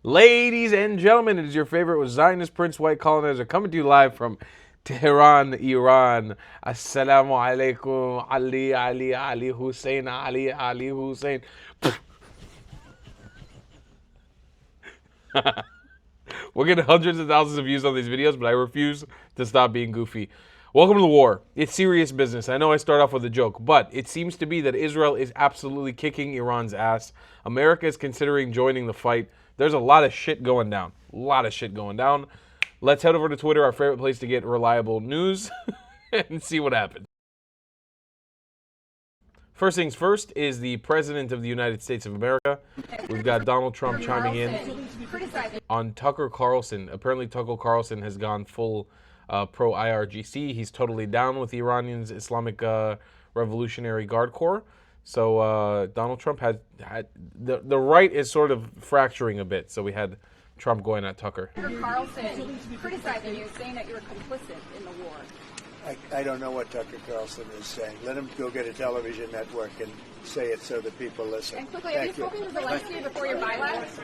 Ladies and gentlemen, it is your favorite Zionist Prince White Colonizer coming to you live from Tehran, Iran. Assalamu alaikum, Ali Hussein, Ali Hussein. We're getting hundreds of thousands of views on these videos, but I refuse to stop being goofy. Welcome to the war. It's serious business. I know I start off with a joke, but it seems to be that Israel is absolutely kicking Iran's ass. America is considering joining the fight. There's a lot of shit going down. Let's head over to Twitter, our favorite place to get reliable news, and see what happens. First things first is the President of the United States of America. We've got Donald Trump chiming in on Tucker Carlson. Apparently Tucker Carlson has gone full pro-IRGC. He's totally down with the Iranians' Islamic Revolutionary Guard Corps. So Donald Trump had the right is sort of fracturing a bit. So we had Trump going at Tucker. Carlson criticizing you, saying that you're complicit in the war. I don't know what Tucker Carlson is saying. Let him go get a television network and say it so that people listen. And quickly, have you spoken to Zelensky before your bylaws?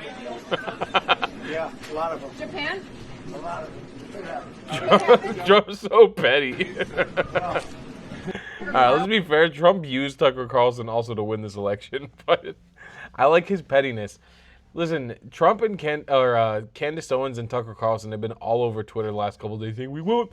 Yeah, a lot of them. Japan? A lot of them. Trump's so petty. All right, let's be fair. Trump used Tucker Carlson also to win this election, but I like his pettiness. Listen, Trump and Candace Owens and Tucker Carlson have been all over Twitter the last couple of days saying we won't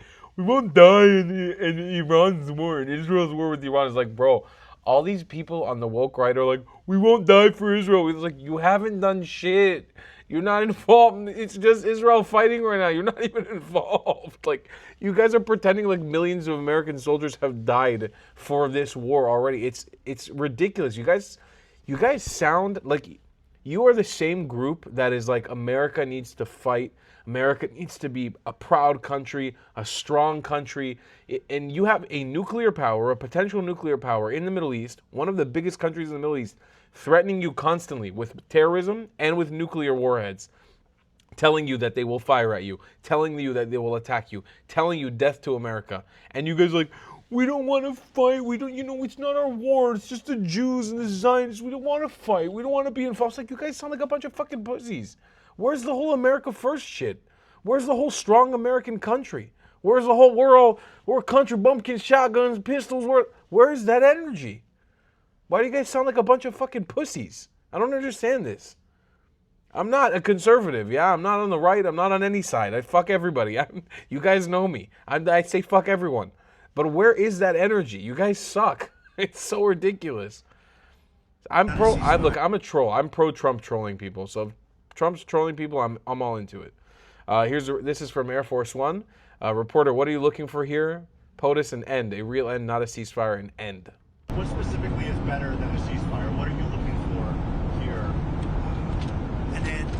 die in Iran's war, in Israel's war with Iran. It's like, bro, all these people on the woke right are like, we won't die for Israel. It's like, you haven't done shit. You're not involved. It's just Israel fighting right now. You're not even involved. Like, you guys are pretending like millions of American soldiers have died for this war already. It's ridiculous. You guys sound like you are the same group that is like, America needs to fight. America needs to be a proud country, a strong country. And you have a nuclear power, a potential nuclear power in the Middle East, one of the biggest countries in the Middle East, threatening you constantly with terrorism and with nuclear warheads, telling you that they will fire at you, telling you that they will attack you, telling you death to America. And you guys are like, we don't want to fight. We don't, it's not our war. It's just the Jews and the Zionists. We don't want to fight. We don't want to be involved. It's like, you guys sound like a bunch of fucking pussies. Where's the whole America first shit? Where's the whole strong American country? Where's the whole, we're a country, bumpkins, shotguns, pistols. Where's that energy? Why do you guys sound like a bunch of fucking pussies? I don't understand this. I'm not a conservative. Yeah, I'm not on the right. I'm not on any side. I fuck everybody. You guys know me. I say fuck everyone. But where is that energy? You guys suck. It's so ridiculous. I'm a troll. I'm pro-Trump trolling people. So if Trump's trolling people, I'm all into it. This is from Air Force One. Reporter, what are you looking for here? POTUS and end. A real end, not a ceasefire, an end. What specifically is better than a ceasefire? What are you looking for here? An end.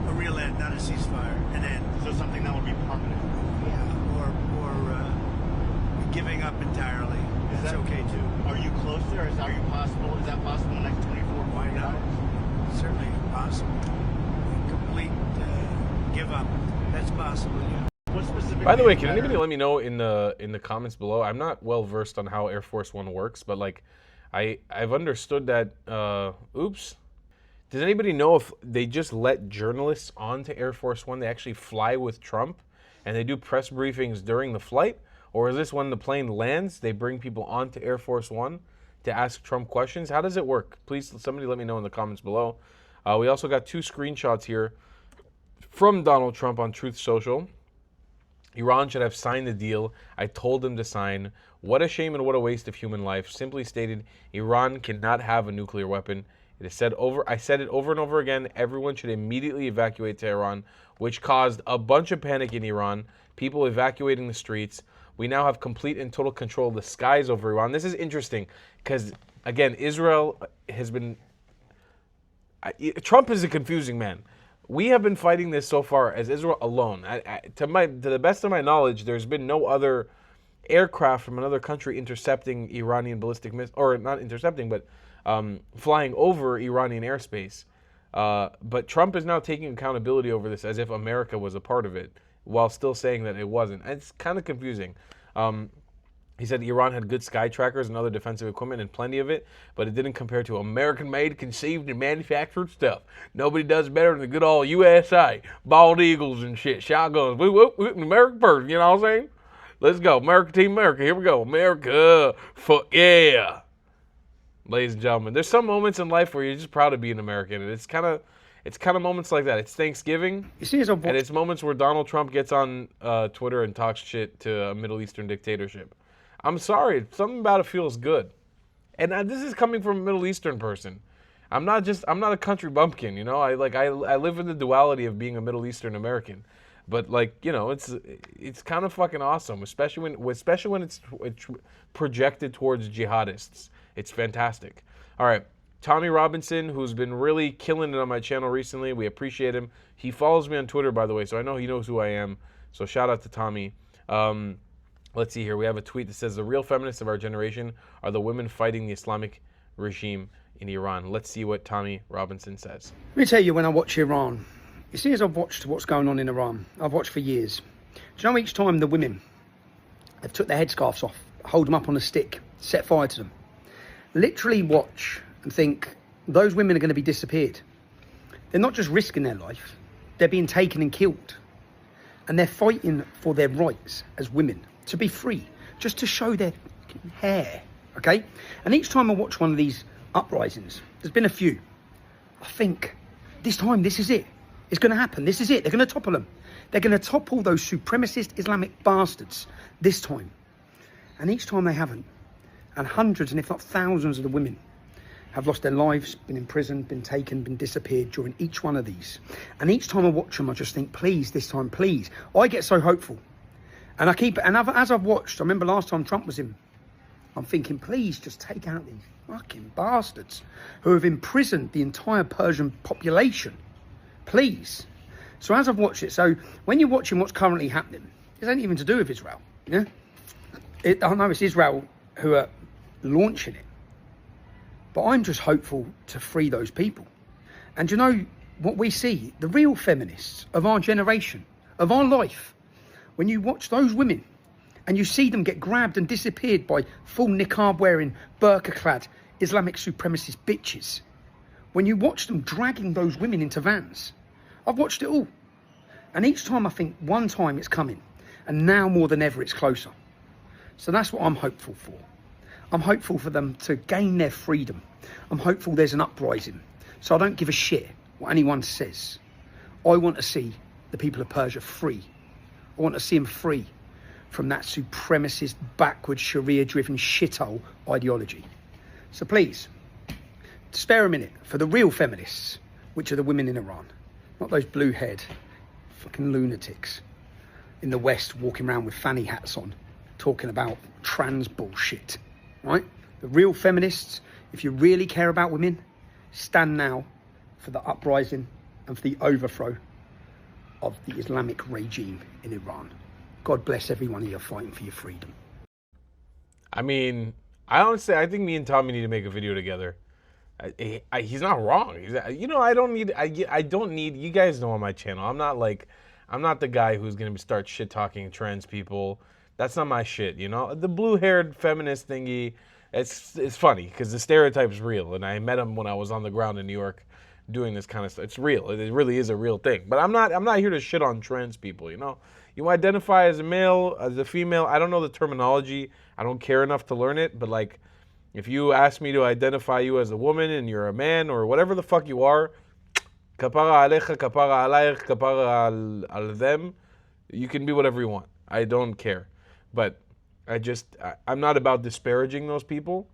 A real end, not a ceasefire. An end. So something that would be permanent. Yeah, or giving up entirely. That's okay too. Are you close there? Is that possible? Is that possible in the next 24, Why not? Certainly possible. Complete give up. That's possible, yeah. What specifically? By the way, can anybody let me know in the comments below? I'm not well versed on how Air Force One works, but like, I've understood that. Oops. Does anybody know if they just let journalists onto Air Force One? They actually fly with Trump, and they do press briefings during the flight, or is this when the plane lands? They bring people onto Air Force One to ask Trump questions. How does it work? Please, somebody let me know in the comments below. We also got 2 screenshots here from Donald Trump on Truth Social. Iran should have signed the deal. I told them to sign. What a shame and what a waste of human life. Simply stated, Iran cannot have a nuclear weapon. I said it over and over again. Everyone should immediately evacuate Tehran, which caused a bunch of panic in Iran. People evacuating the streets. We now have complete and total control of the skies over Iran. This is interesting because, again, Israel has been... Trump is a confusing man. We have been fighting this so far as Israel alone. To the best of my knowledge, there's been no other aircraft from another country intercepting Iranian ballistic missiles, or not intercepting, but flying over Iranian airspace. But Trump is now taking accountability over this as if America was a part of it, while still saying that it wasn't. It's kind of confusing. He said Iran had good sky trackers and other defensive equipment and plenty of it, but it didn't compare to American-made, conceived, and manufactured stuff. Nobody does better than the good old USA. Bald eagles and shit, shotguns. Whoop, whoop, American person, you know what I'm saying? Let's go. America, Team America. Here we go. America. Fuck yeah. Ladies and gentlemen, there's some moments in life where you're just proud to be an American, and it's kind of moments like that. It's Thanksgiving, and it's moments where Donald Trump gets on Twitter and talks shit to a Middle Eastern dictatorship. I'm sorry, something about it feels good. And this is coming from a Middle Eastern person. I'm not a country bumpkin, you know? I live in the duality of being a Middle Eastern American. But like, you know, it's kind of fucking awesome, especially when it's projected towards jihadists. It's fantastic. All right, Tommy Robinson, who's been really killing it on my channel recently. We appreciate him. He follows me on Twitter, by the way, so I know he knows who I am. So shout out to Tommy. Let's see here. We have a tweet that says, the real feminists of our generation are the women fighting the Islamic regime in Iran. Let's see what Tommy Robinson says. Let me tell you, when I watch Iran, you see, as I've watched what's going on in Iran, I've watched for years. Do you know each time the women have took their headscarves off, hold them up on a stick, set fire to them, literally watch and think those women are going to be disappeared. They're not just risking their life, they're being taken and killed. And they're fighting for their rights as women to be free, just to show their hair, okay? And each time I watch one of these uprisings, there's been a few, I think, this time, this is it. It's going to happen. This is it. They're going to topple them. They're going to topple those supremacist Islamic bastards this time. And each time they haven't. And hundreds, and if not thousands of the women have lost their lives, been imprisoned, been taken, been disappeared during each one of these. And each time I watch them, I just think, please, this time, please. I get so hopeful. And as I've watched, I remember last time Trump was in, I'm thinking, please just take out these fucking bastards who have imprisoned the entire Persian population. Please. So as I've watched it, so when you're watching what's currently happening, it ain't even to do with Israel. Yeah? I know it's Israel who are launching it. But I'm just hopeful to free those people. And you know what we see? The real feminists of our generation, of our life, when you watch those women and you see them get grabbed and disappeared by full niqab wearing, burqa clad Islamic supremacist bitches, when you watch them dragging those women into vans, I've watched it all. And each time I think, one time it's coming, and now more than ever it's closer. So that's what I'm hopeful for. I'm hopeful for them to gain their freedom. I'm hopeful there's an uprising. So I don't give a shit what anyone says. I want to see the people of Persia free. I want to see them free from that supremacist, backward, Sharia-driven shithole ideology. So please, spare a minute for the real feminists, which are the women in Iran. Not those blue-haired fucking lunatics in the West walking around with fanny hats on, talking about trans bullshit, right? The real feminists, if you really care about women, stand now for the uprising and for the overthrow of the Islamic regime in Iran. God bless every one of you fighting for your freedom. I mean, I think me and Tommy need to make a video together. He's not wrong. You know, I don't need, you guys know on my channel, I'm not the guy who's going to start shit talking trans people. That's not my shit, you know? The blue-haired feminist thingy, it's funny because the stereotype's real, and I met him when I was on the ground in New York doing this kind of stuff. It's real. It really is a real thing. But I'm not here to shit on trans people, you know? You identify as a male, as a female. I don't know the terminology. I don't care enough to learn it, but like, if you ask me to identify you as a woman and you're a man or whatever the fuck you are, kapara alecha, kapara alayich, kapara al them, you can be whatever you want. I don't care. But I'm not about disparaging those people,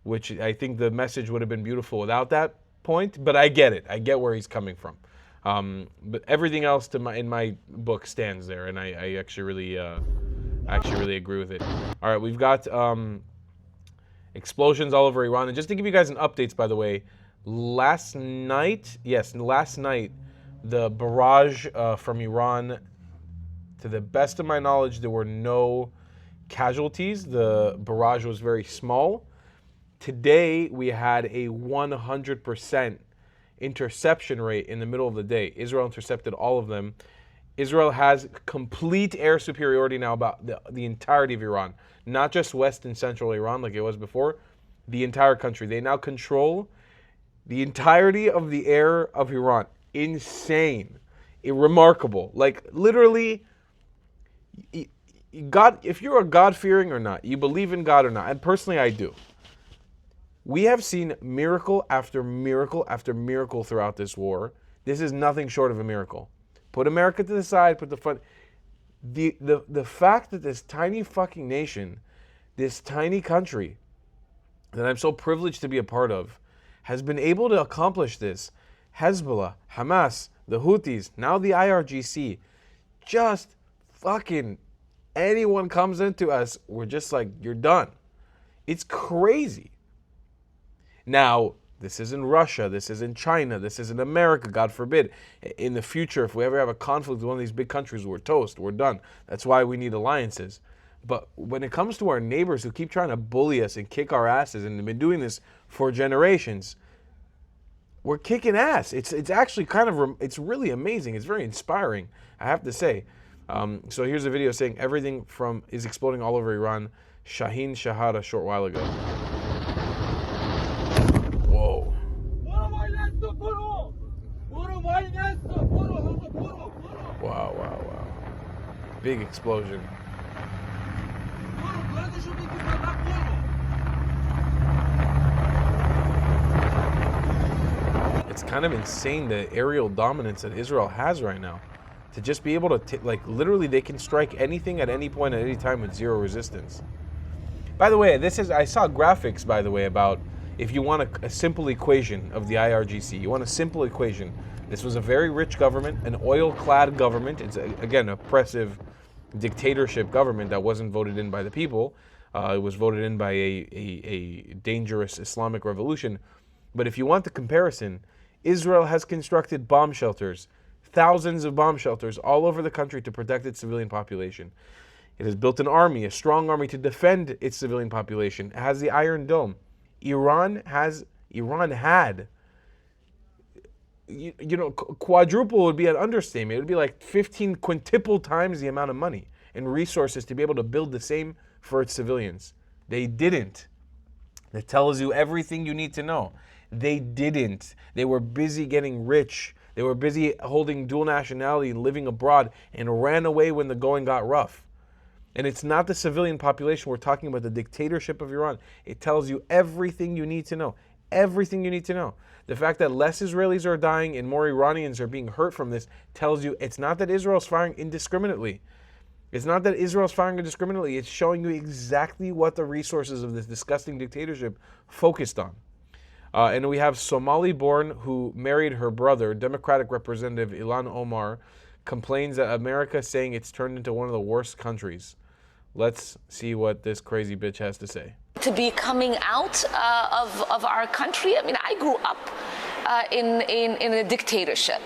which I think the message would have been beautiful without that point, but I get it. I get where he's coming from. But everything else in my book stands there, and I actually really agree with it. All right, we've got explosions all over Iran. And just to give you guys an updates, by the way, last night, the barrage from Iran, to the best of my knowledge, there were no casualties. The barrage was very small. Today, we had a 100% interception rate in the middle of the day. Israel intercepted all of them. Israel has complete air superiority now about the entirety of Iran. Not just west and central Iran like it was before, the entire country. They now control the entirety of the air of Iran. Insane. Remarkable. Like, literally, God, if you're a God-fearing or not, you believe in God or not, and personally I do, we have seen miracle after miracle after miracle throughout this war. This is nothing short of a miracle. Put America to the side, put the fun. The fact that this tiny fucking nation, this tiny country that I'm so privileged to be a part of, has been able to accomplish this. Hezbollah, Hamas, the Houthis, now the IRGC, just fucking anyone comes into us, we're just like, you're done. It's crazy. Now, this isn't Russia, this isn't China, this isn't America, God forbid. In the future, if we ever have a conflict with one of these big countries, we're toast, we're done. That's why we need alliances. But when it comes to our neighbors who keep trying to bully us and kick our asses, and have been doing this for generations, we're kicking ass. It's actually kind of, it's really amazing. It's very inspiring, I have to say. So here's a video saying everything is exploding all over Iran. Shaheen Shahad a short while ago. Whoa. Wow. Big explosion. It's kind of insane the aerial dominance that Israel has right now. To just be able to, like, literally they can strike anything at any point at any time with zero resistance. By the way, I saw graphics, by the way, about if you want a simple equation of the IRGC, you want a simple equation. This was a very rich government, an oil-clad government. It's, again, oppressive dictatorship government that wasn't voted in by the people. It was voted in by a dangerous Islamic revolution. But if you want the comparison, Israel has constructed bomb shelters, thousands of bomb shelters all over the country to protect its civilian population. It has built an army, a strong army to defend its civilian population. It has the Iron Dome. Iran had, quadruple would be an understatement. It would be like 15 quintuple times the amount of money and resources to be able to build the same for its civilians. They didn't. That tells you everything you need to know. They didn't. They were busy getting rich. They were busy holding dual nationality and living abroad, and ran away when the going got rough. And it's not the civilian population. We're talking about the dictatorship of Iran. It tells you everything you need to know. Everything you need to know. The fact that less Israelis are dying and more Iranians are being hurt from this tells you it's not that Israel's firing indiscriminately. It's not that Israel's firing indiscriminately. It's showing you exactly what the resources of this disgusting dictatorship focused on. And we have Somali-born who married her brother, Democratic Representative Ilhan Omar, complains that America is saying it's turned into one of the worst countries. Let's see what this crazy bitch has to say. To be coming out of our country. I mean, I grew up in a dictatorship.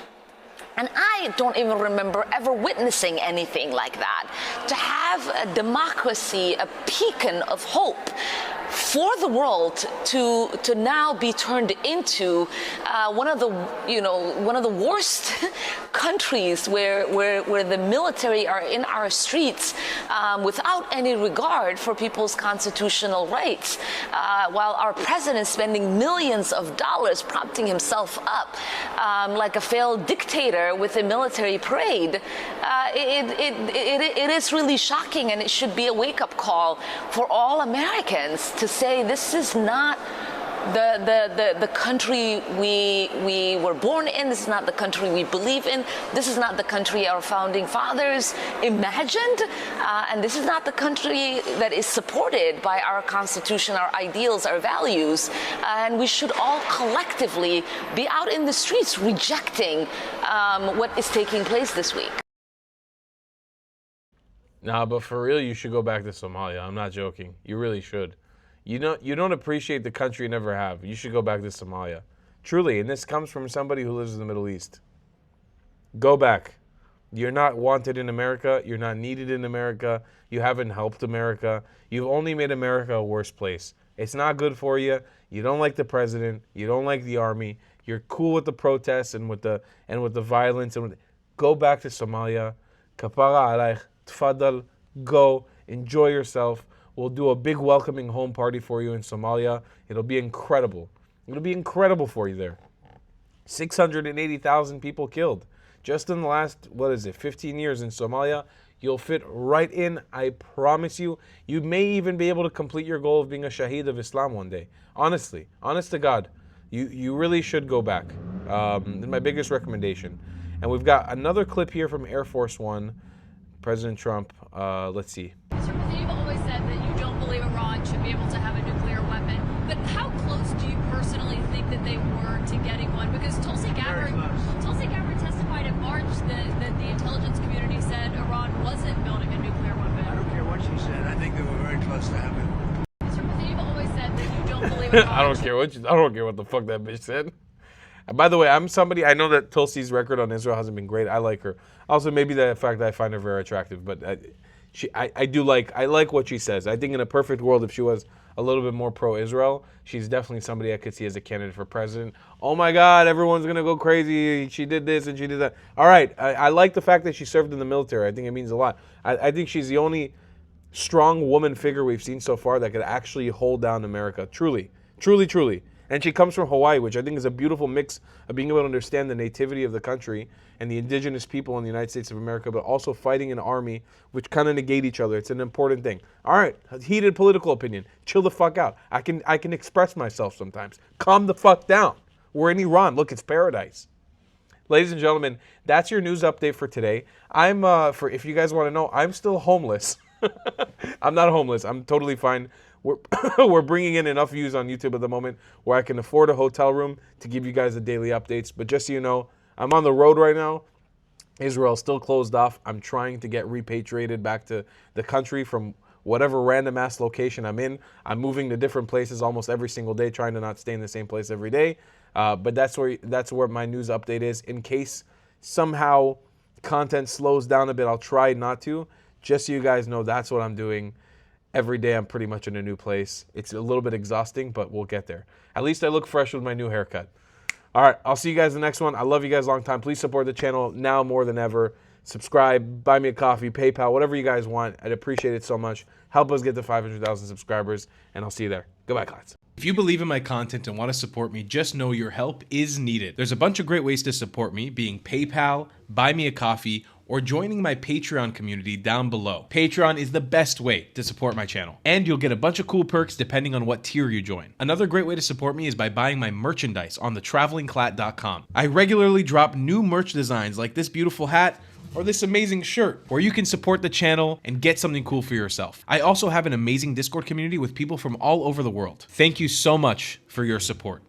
And I don't even remember ever witnessing anything like that. To have a democracy, a beacon of hope for the world to now be turned into one of the worst countries where the military are in our streets without any regard for people's constitutional rights, while our president is spending millions of dollars propping himself up like a failed dictator with a military parade. It is really shocking, and it should be a wake-up call for all Americans to say this is not the country we were born in. This is not the country we believe in. This is not the country our founding fathers imagined. And this is not the country that is supported by our Constitution, our ideals, our values. And we should all collectively be out in the streets rejecting what is taking place this week. Nah, but for real, you should go back to Somalia. I'm not joking. You really should. You don't appreciate the country you never have. You should go back to Somalia. Truly, and this comes from somebody who lives in the Middle East. Go back. You're not wanted in America. You're not needed in America. You haven't helped America. You've only made America a worse place. It's not good for you. You don't like the president. You don't like the army. You're cool with the protests and with the violence. go back to Somalia. Kapara alaych, tfadal, go, enjoy yourself. We'll do a big welcoming home party for you in Somalia. It'll be incredible. It'll be incredible for you there. 680,000 people killed. Just in the last, 15 years in Somalia. You'll fit right in, I promise you. You may even be able to complete your goal of being a Shaheed of Islam one day. Honestly, honest to God, you really should go back. My biggest recommendation. And we've got another clip here from Air Force One, President Trump. Let's see. Mr. President, you've always said that you don't believe Iran should be able to have a nuclear weapon. But how close do you personally think that they were to getting one? Because Tulsi Gabbard testified in March that the intelligence community said Iran wasn't building a nuclear weapon. I don't care what she said. I think they were very close to having it. Mr. President, you've always said that you don't believe Iran. I don't care what the fuck that bitch said. And by the way, I know that Tulsi's record on Israel hasn't been great. I like her. Also, maybe the fact that I find her very attractive, but I like what she says. I think in a perfect world, if she was a little bit more pro-Israel, she's definitely somebody I could see as a candidate for president. Oh my God, everyone's gonna go crazy. She did this and she did that. All right, I like the fact that she served in the military. I think it means a lot. I think she's the only strong woman figure we've seen so far that could actually hold down America. Truly, truly, truly. And she comes from Hawaii, which I think is a beautiful mix of being able to understand the nativity of the country and the indigenous people in the United States of America, but also fighting an army which kind of negate each other. It's an important thing. All right, heated political opinion. Chill the fuck out. I can express myself sometimes. Calm the fuck down. We're in Iran. Look, it's paradise. Ladies and gentlemen, that's your news update for today. If you guys want to know, I'm still homeless. I'm not homeless. I'm totally fine. We're bringing in enough views on YouTube at the moment where I can afford a hotel room to give you guys the daily updates. But just so you know, I'm on the road right now. Israel's still closed off. I'm trying to get repatriated back to the country from whatever random ass location I'm in. I'm moving to different places almost every single day, trying to not stay in the same place every day. But that's where my news update is. In case somehow content slows down a bit, I'll try not to. Just so you guys know, that's what I'm doing. Every day I'm pretty much in a new place. It's a little bit exhausting, but we'll get there. At least I look fresh with my new haircut. All right, I'll see you guys in the next one. I love you guys a long time. Please support the channel now more than ever. Subscribe, buy me a coffee, PayPal, whatever you guys want. I'd appreciate it so much. Help us get to 500,000 subscribers, and I'll see you there. Goodbye, class. If you believe in my content and want to support me, just know your help is needed. There's a bunch of great ways to support me, being PayPal, buy me a coffee, or joining my Patreon community down below. Patreon is the best way to support my channel, and you'll get a bunch of cool perks depending on what tier you join. Another great way to support me is by buying my merchandise on thetravelingclat.com. I regularly drop new merch designs like this beautiful hat or this amazing shirt, where you can support the channel and get something cool for yourself. I also have an amazing Discord community with people from all over the world. Thank you so much for your support.